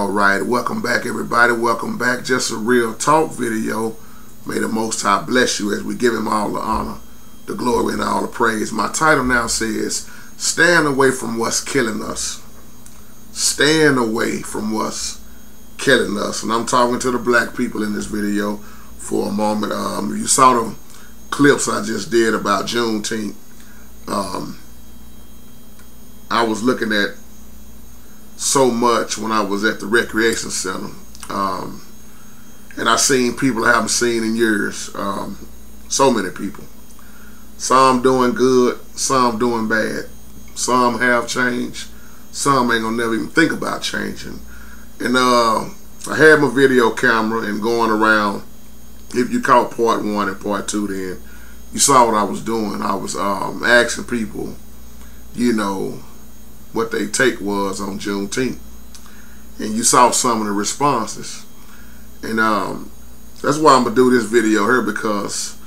Alright, welcome back everybody, welcome back. Just a real talk video. May the Most High bless you as we give him all the honor, the glory, and all the praise. My title now says, stand away from what's killing us. Stand away from what's killing us. And I'm talking to the black people in this video for a moment. You saw the clips I just did about Juneteenth. I was looking at so much when I was at the recreation center, and I seen people I haven't seen in years. So many people, some doing good, some doing bad, some have changed, some ain't gonna never even think about changing. And I had my video camera and going around. If you caught part 1 and part 2, then you saw what I was doing. I was asking people, you know, what they take was on Juneteenth, and you saw some of the responses. And that's why I'm gonna do this video here, because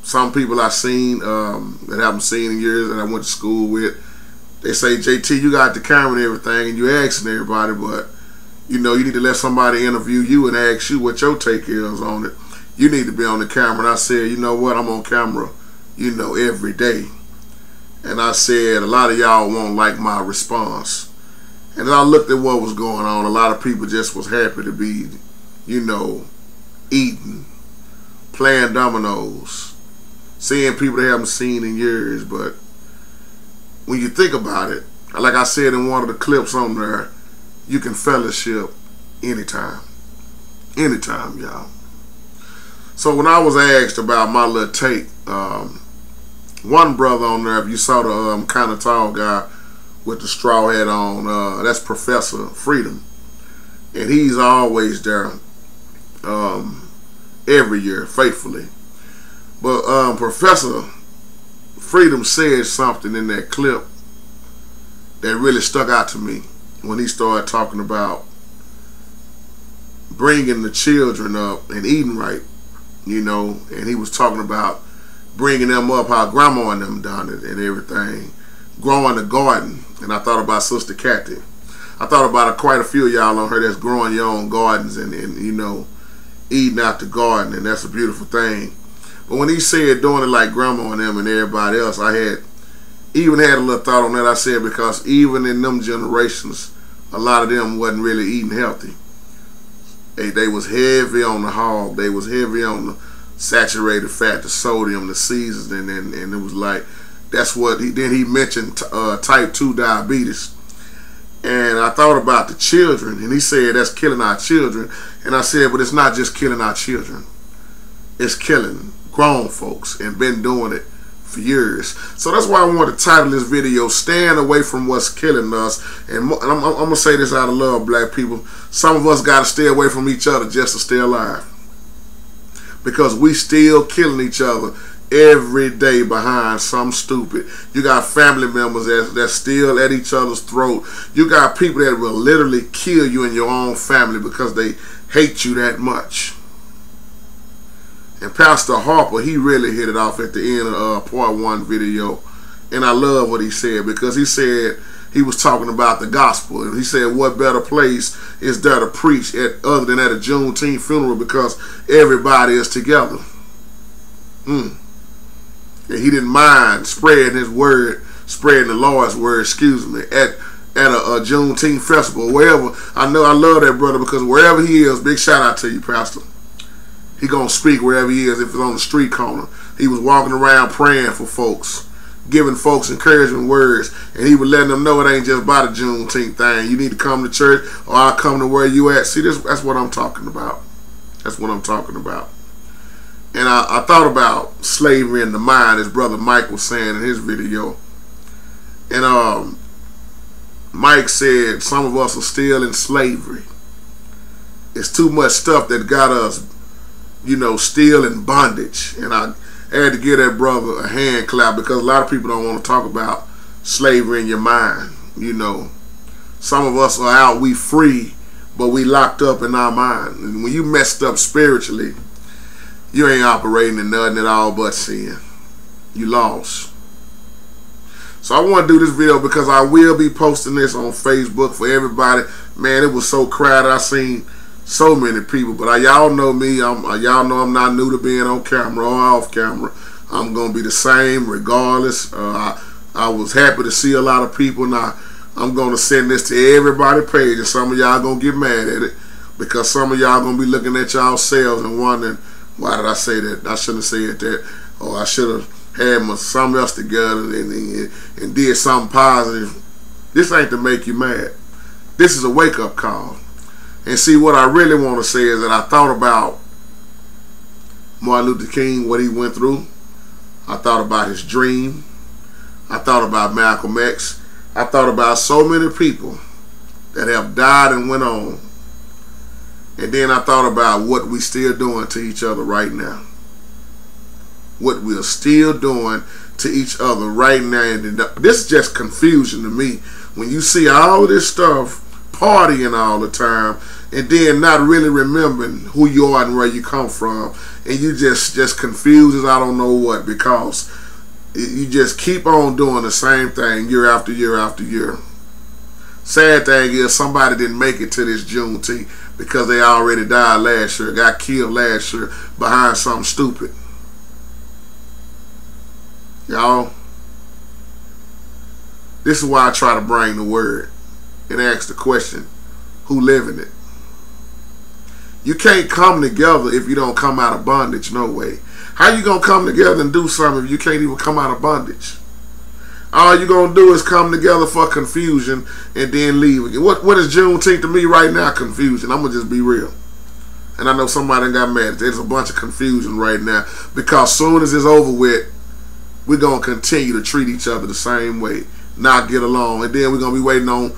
some people I seen that I haven't seen in years, that I went to school with, they say, JT, you got the camera and everything, and you asking everybody, but you know, you need to let somebody interview you and ask you what your take is on it. You need to be on the camera. And I said, you know what, I'm on camera, you know, every day. And I said, a lot of y'all won't like my response. And I looked at what was going on. A lot of people just was happy to be, you know, eating, playing dominoes, seeing people they haven't seen in years. But when you think about it, like I said in one of the clips on there, you can fellowship anytime. Anytime, y'all. So when I was asked about my little take, one brother on there, if you saw the kind of tall guy with the straw hat on, that's Professor Freedom, and he's always there every year faithfully. But Professor Freedom said something in that clip that really stuck out to me when he started talking about bringing the children up and eating right, you know, and he was talking about bringing them up how grandma and them done it and everything, growing a garden. And I thought about Sister Kathy. I thought about quite a few of y'all on her that's growing your own gardens and you know, eating out the garden, and that's a beautiful thing. But when he said doing it like grandma and them and everybody else, I even had a little thought on that. I said, because even in them generations, a lot of them wasn't really eating healthy. They was heavy on the hog, they was heavy on the saturated fat, the sodium, the seasoning, and it was like, that's what then he mentioned type 2 diabetes. And I thought about the children, and he said that's killing our children. And I said, but it's not just killing our children, it's killing grown folks, and been doing it for years. So that's why I want to title this video, stand away from what's killing us. And I'm gonna say this out of love, black people, some of us got to stay away from each other just to stay alive, because we still killing each other every day behind something stupid. You got family members that's still at each other's throat. You got people that will literally kill you in your own family because they hate you that much. And Pastor Harper, he really hit it off at the end of part 1 video. And I love what he said, because he said, he was talking about the gospel. And he said, what better place is there to preach other than at a Juneteenth funeral, because everybody is together. And he didn't mind spreading his word, spreading the Lord's word, excuse me, at a Juneteenth festival, wherever. I know I love that brother, because wherever he is, big shout out to you, Pastor. He gonna speak wherever he is. If it's on the street corner, he was walking around praying for folks, giving folks encouraging words, and he was letting them know it ain't just about a Juneteenth thing. You need to come to church, or I'll come to where you at. See, that's what I'm talking about. That's what I'm talking about. And I thought about slavery in the mind, as Brother Mike was saying in his video. And Mike said some of us are still in slavery. It's too much stuff that got us, you know, still in bondage. And I had to give that brother a hand clap, because a lot of people don't want to talk about slavery in your mind. You know, some of us are out, we free, but we locked up in our mind. And when you messed up spiritually, you ain't operating in nothing at all but sin. You lost. So I want to do this video because I will be posting this on Facebook for everybody. Man, it was so crowded. I seen so many people, but y'all know me. Y'all know I'm not new to being on camera or off camera. I'm gonna be the same regardless. I was happy to see a lot of people. Now I'm gonna send this to everybody's page, and some of y'all gonna get mad at it because some of y'all gonna be looking at y'all selves and wondering, why did I say that? I shouldn't have said that, or I should have had something else together and did something positive. This ain't to make you mad. This is a wake-up call. And see, what I really want to say is that I thought about Martin Luther King, what he went through. I thought about his dream. I thought about Malcolm X. I thought about so many people that have died and went on. And then I thought about what we still doing to each other right now. What we are still doing to each other right now. And this is just confusion to me. When you see all this stuff, partying all the time, and then not really remembering who you are and where you come from, and you just confused as I don't know what, because you just keep on doing the same thing year after year after year. Sad thing is, somebody didn't make it to this Juneteenth because they already died last year, got killed last year behind something stupid. Y'all, this is why I try to bring the word and ask the question, who living it? You can't come together if you don't come out of bondage, no way. How you gonna come together and do something if you can't even come out of bondage? All you gonna do is come together for confusion and then leave again. What is Juneteenth to me right now? Confusion. I'm gonna just be real. And I know somebody got mad. There's a bunch of confusion right now because soon as it's over with, we're gonna continue to treat each other the same way, not get along, and then we're gonna be waiting on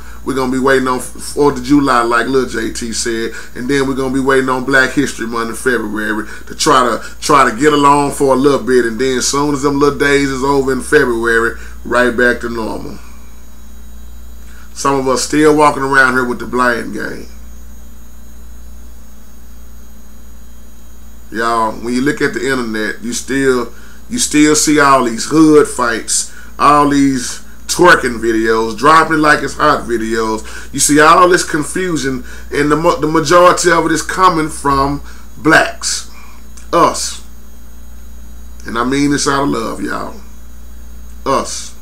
4th of July, like Lil JT said, and then we're gonna be waiting on Black History Month in February to try to get along for a little bit, and then as soon as them little days is over in February, right back to normal. Some of us still walking around here with the blame game. Y'all, when you look at the internet, you still see all these hood fights, all these twerking videos, dropping it like it's hot videos. You see all this confusion, and the majority of it is coming from blacks, us. And I mean this out of love, y'all. Us.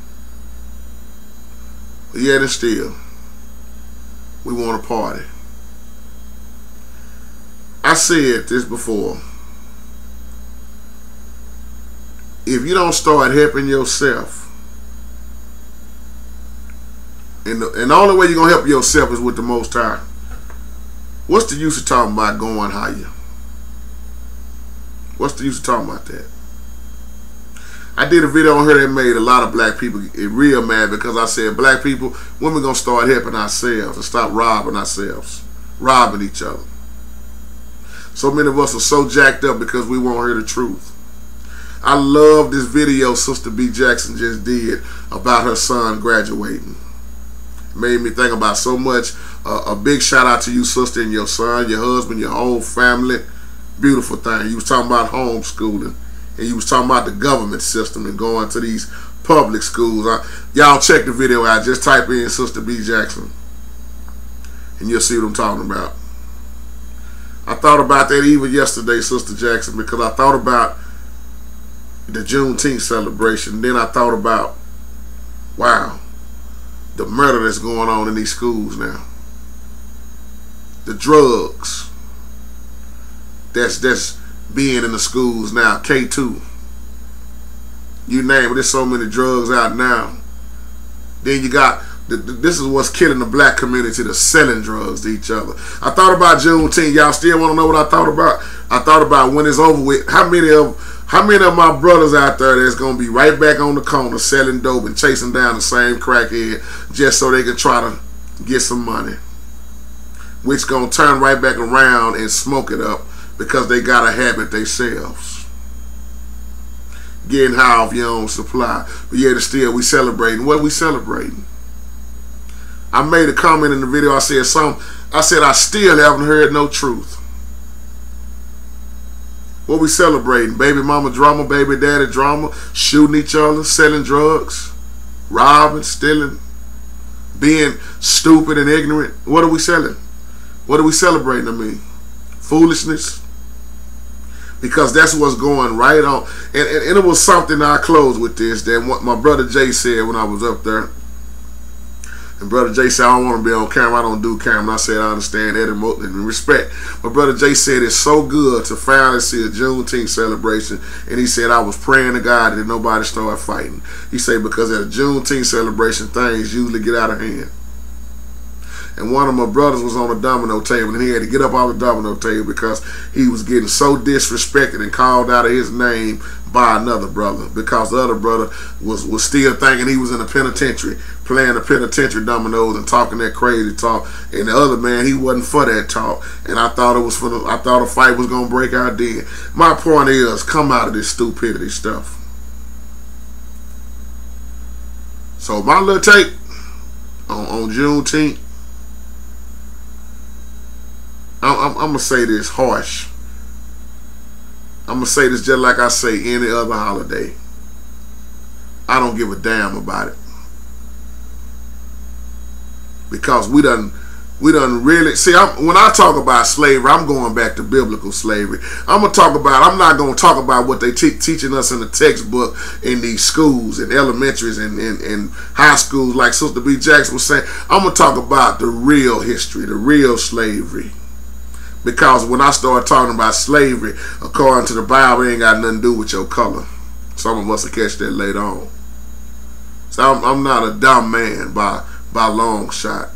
But yet and still, we want to party. I said this before. If you don't start helping yourself, and the only way you're going to help yourself is with the Most High, what's the use of talking about going higher? What's the use of talking about that? I did a video on here that made a lot of black people real mad because I said, black people, when we going to start helping ourselves and stop robbing ourselves, robbing each other? So many of us are so jacked up because we won't hear the truth. I love this video Sister B. Jackson just did about her son graduating. It made me think about so much. A big shout out to you, sister, and your son, your husband, your whole family. Beautiful thing. You was talking about homeschooling, and you was talking about the government system and going to these public schools. Y'all check the video out. Just type in Sister B. Jackson, and you'll see what I'm talking about. I thought about that even yesterday, Sister Jackson, because I thought about the Juneteenth celebration. Then I thought about, wow, the murder that's going on in these schools now. The drugs that's being in the schools now. K2. You name it. There's so many drugs out now. Then you got, this is what's killing the black community, the selling drugs to each other. I thought about Juneteenth. Y'all still want to know what I thought about? I thought about when it's over with, how many of my brothers out there that's going to be right back on the corner selling dope and chasing down the same crackhead just so they can try to get some money, which going to turn right back around and smoke it up because they got a habit themselves. Getting high off your own supply. But yet still we celebrating. What are we celebrating? I made a comment in the video. I said I still haven't heard no truth. What we celebrating? Baby mama drama, baby daddy drama, shooting each other, selling drugs. robbing, stealing, being stupid and ignorant. What are we selling? What are we celebrating? I mean, foolishness. Because that's what's going right on. And it was something, I close with this, that what my brother Jay said when I was up there. And Brother Jay said, I don't want to be on camera. I don't do camera. And I said, I understand that and respect. But Brother Jay said, it's so good to finally see a Juneteenth celebration. And he said, I was praying to God that nobody started fighting. He said, because at a Juneteenth celebration, things usually get out of hand. And one of my brothers was on the domino table, and he had to get up off the domino table because he was getting so disrespected and called out of his name by another brother, because the other brother was still thinking he was in the penitentiary, playing the penitentiary dominoes and talking that crazy talk. And the other man, he wasn't for that talk. And I thought it was I thought a fight was gonna break out then. My point is, come out of this stupidity stuff. So my little take on Juneteenth. I'm going to say this harsh. I'm going to say this just like I say any other holiday. I don't give a damn about it. Because we done really, see, when I talk about slavery, I'm going back to biblical slavery. I'm not going to talk about what they teaching us in the textbook in these schools and elementaries and high schools, like Sister B. Jackson was saying. I'm going to talk about the real history, the real slavery. Because when I start talking about slavery, according to the Bible, it ain't got nothing to do with your color. Some of us will catch that later on. So I'm not a dumb man by long shot.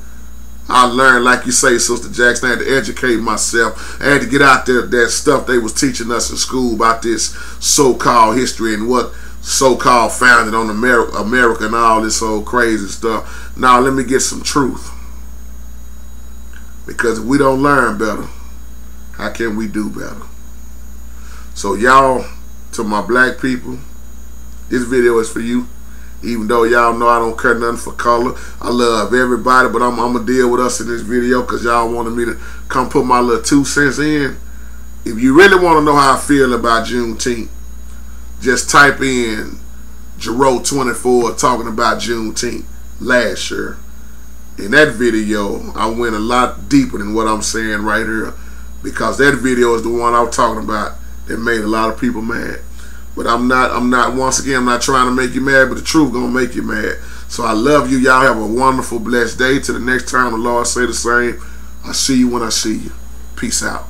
I learned, like you say, Sister Jackson, I had to educate myself. I had to get out there that stuff they was teaching us in school about this so-called history and what so-called founded on America and all this old crazy stuff. Now let me get some truth. Because if we don't learn better, how can we do better? So y'all, to my black people, this video is for you. Even though y'all know I don't care nothing for color. I love everybody, but I'm going to deal with us in this video because y'all wanted me to come put my little 2 cents in. If you really want to know how I feel about Juneteenth, just type in Jero24 talking about Juneteenth last year. In that video, I went a lot deeper than what I'm saying right here, because that video is the one I'm talking about that made a lot of people mad. But I'm not, once again, I'm not trying to make you mad, but the truth gonna make you mad. So I love you. Y'all have a wonderful, blessed day. Till the next time the Lord say the same. I see you when I see you. Peace out.